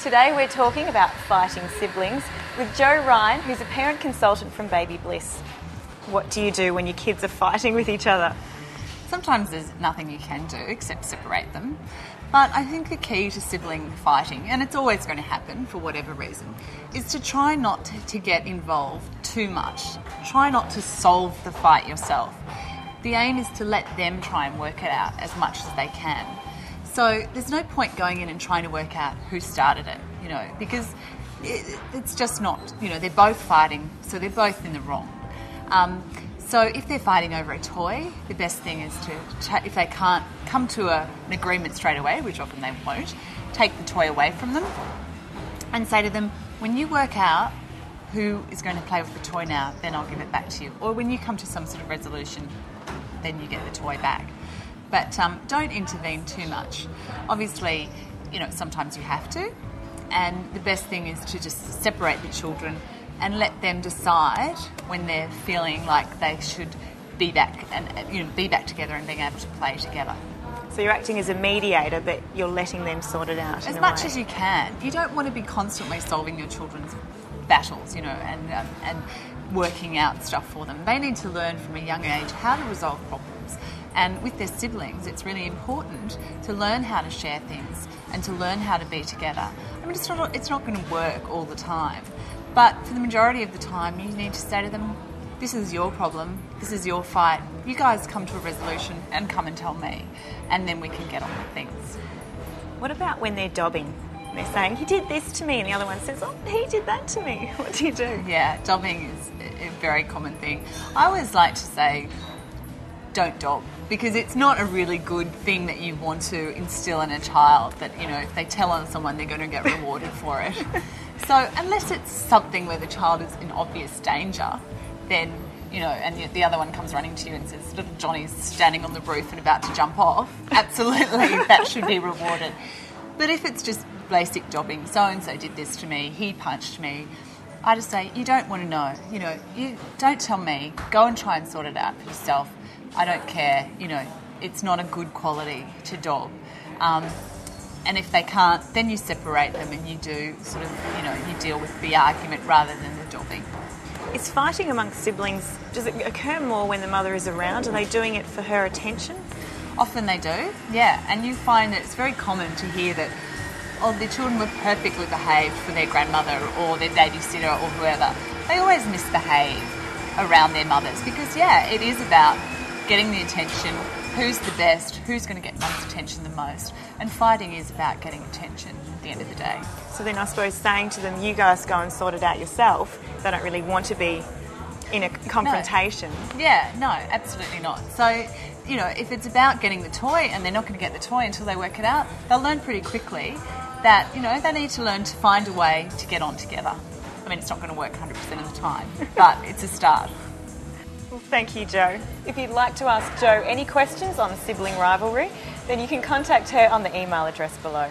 Today we're talking about fighting siblings with Jo Ryan, who's a parent consultant from Baby Bliss. What do you do when your kids are fighting with each other? Sometimes there's nothing you can do except separate them. But I think the key to sibling fighting, and it's always going to happen for whatever reason, is to try not to get involved too much. Try not to solve the fight yourself. The aim is to let them try and work it out as much as they can. So there's no point going in and trying to work out who started it, because it's just not, they're both fighting, so they're both in the wrong. So if they're fighting over a toy, the best thing is to, if they can't come to an agreement straight away, which often they won't, take the toy away from them and say to them, when you work out who is going to play with the toy now, then I'll give it back to you. Or when you come to some sort of resolution, then you get the toy back. But don't intervene too much. Obviously, sometimes you have to, and the best thing is to just separate the children and let them decide when they're feeling like they should be back and be back together and being able to play together. So you're acting as a mediator, but you're letting them sort it out as much as you can. You don't want to be constantly solving your children's battles, and working out stuff for them. They need to learn from a young age how to resolve problems. And with their siblings, it's really important to learn how to share things and to learn how to be together. I mean, it's not going to work all the time, but for the majority of the time, you need to say to them, this is your problem, this is your fight. You guys come to a resolution and come and tell me, and then we can get on with things. What about when they're dobbing? They're saying, he did this to me, and the other one says, oh, he did that to me. What do you do? Yeah, dobbing is a very common thing. I always like to say, don't dob, because it's not a really good thing that you want to instill in a child that, if they tell on someone, they're going to get rewarded for it. So unless it's something where the child is in obvious danger, then, and the other one comes running to you and says, little Johnny's standing on the roof and about to jump off, absolutely, that should be rewarded. But if it's just basic dobbing, so-and-so did this to me, he punched me, I just say, you don't want to know, you don't tell me, go and try and sort it out for yourself. I don't care, it's not a good quality to dob. And if they can't, then you separate them and you do sort of, you deal with the argument rather than the dobbing. Is fighting amongst siblings, does it occur more when the mother is around? Are they doing it for her attention? Often they do, yeah. And you find that it's very common to hear that, the children were perfectly behaved for their grandmother or their babysitter or whoever. They always misbehave around their mothers because, it is about getting the attention, who's the best, who's going to get mum's attention the most. And fighting is about getting attention at the end of the day. So then I suppose saying to them, you guys go and sort it out yourself, they don't really want to be in a confrontation. No. Yeah, no, absolutely not. So, if it's about getting the toy and they're not going to get the toy until they work it out, they'll learn pretty quickly that, they need to learn to find a way to get on together. I mean, it's not going to work 100% of the time, but it's a start. Well, thank you, Jo. If you'd like to ask Jo any questions on sibling rivalry, then you can contact her on the email address below.